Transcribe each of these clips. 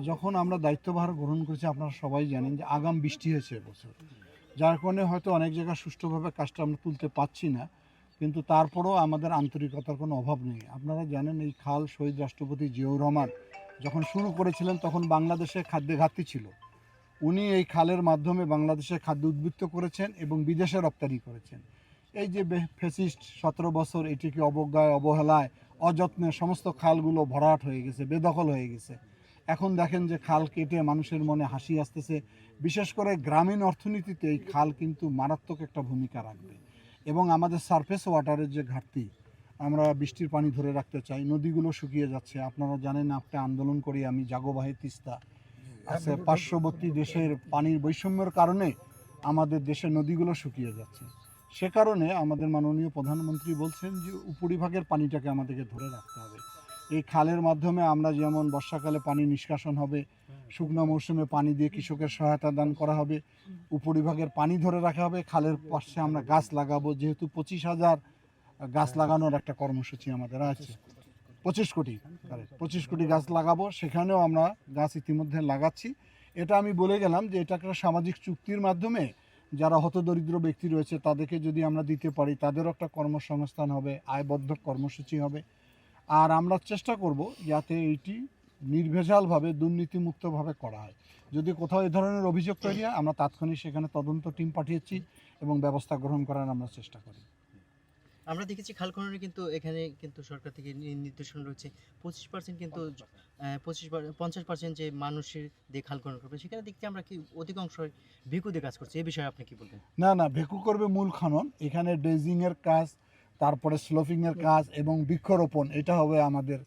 যখন আমরা দায়িত্বভার গ্রহণ করেছি আপনারা সবাই জানেন যে আগাম বৃষ্টি হয়েছে এবছর, যার কারণে হয়তো অনেক জায়গায় সুষ্ঠুভাবে কাজটা আমরা তুলতে পারছি না, কিন্তু তারপরেও আমাদের আন্তরিকতার কোনো অভাব নেই। আপনারা জানেন এই খাল শহীদ রাষ্ট্রপতি জিয়াউর রহমান যখন শুরু করেছিলেন তখন বাংলাদেশে খাদ্যে ঘাটতি ছিল। উনি এই খালের মাধ্যমে বাংলাদেশে খাদ্য উদ্বৃত্ত করেছেন এবং বিদেশে রপ্তানি করেছেন। এই যে ফ্যাসিস্ট 17 বছর এটিকে অবজ্ঞায় অবহেলায় অযত্নে সমস্ত খালগুলো ভরাট হয়ে গেছে, বেদখল হয়ে গেছে। এখন দেখেন যে খাল কেটে মানুষের মনে হাসি আসতেছে। বিশেষ করে গ্রামীণ অর্থনীতিতে এই খাল কিন্তু মারাত্মক একটা ভূমিকা রাখবে। এবং আমাদের সারফেস ওয়াটারের যে ঘাটতি, আমরা বৃষ্টির পানি ধরে রাখতে চাই, নদীগুলো শুকিয়ে যাচ্ছে। আপনারা জানেন একটা আন্দোলন করি আমি, জাগোবাহে তিস্তা আছে, পার্শ্ববর্তী দেশের পানির বৈষম্যের কারণে আমাদের দেশের নদীগুলো শুকিয়ে যাচ্ছে। সে কারণে আমাদের মাননীয় প্রধানমন্ত্রী বলছেন যে উপরিভাগের পানিটাকে আমাদেরকে ধরে রাখতে হবে। এই খালের মাধ্যমে আমরা যেমন বর্ষাকালে পানি নিষ্কাশন হবে, শুকনো মৌসুমে পানি দিয়ে কৃষকের সহায়তা দান করা হবে, উপরিভাগের পানি ধরে রাখা হবে, খালের পাশে আমরা গাছ লাগাবো। যেহেতু 25,000 গাছ লাগানোর একটা কর্মসূচি আমাদের আছে, 25 কোটি 25 কোটি গাছ লাগাবো, সেখানেও আমরা গাছ ইতিমধ্যে লাগাচ্ছি। এটা আমি বলে গেলাম যে এটা একটা সামাজিক চুক্তির মাধ্যমে যারা হতদরিদ্র ব্যক্তি রয়েছে তাদেরকে যদি আমরা দিতে পারি, তাদেরও একটা কর্মসংস্থান হবে, আয়বদ্ধ কর্মসূচি হবে। আর আমরা চেষ্টা করব যাতে এইটি নির্ভেজালভাবে দুর্নীতিমুক্তভাবে করা হয়। যদি কোথাও এই ধরনের অভিযোগ তৈরি হয় আমরা তাৎক্ষণিক সেখানে তদন্ত টিম পাঠিয়েছি এবং ব্যবস্থা গ্রহণ করার আমরা চেষ্টা করি। আমরা দেখেছি খাল খননে কিন্তু এখানে কিন্তু সরকার থেকে নির্দেশনা রয়েছে 25% কিন্তু 50% যে মানুষের দিয়ে খাল খনন করবে, সেখানে দেখতে আমরা কি অধিকাংশ ভিকুতে কাজ করছে। এই বিষয়ে আপনি কি বলবেন? না, ভেকু করবে মূল খনন, এখানে ড্রেজিংয়ের কাজ, তারপরে স্লোপিংয়ের কাজ এবং বৃক্ষরোপণ, এটা হবে আমাদের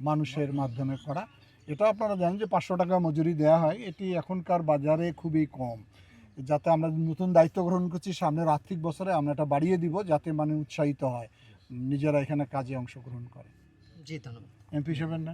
মানুষের মাধ্যমে করা। এটা আপনারা জানেন যে 500 টাকা মজুরি দেওয়া হয়, এটি এখনকার বাজারে খুবই কম। যাতে আমরা নতুন দায়িত্ব গ্রহণ করছি, সামনের আর্থিক বছরে আমরা এটা বাড়িয়ে দিব যাতে মানুষ উৎসাহিত হয়, নিজেরা এখানে কাজে অংশগ্রহণ করে। জি ধন্যবাদ। MP7 না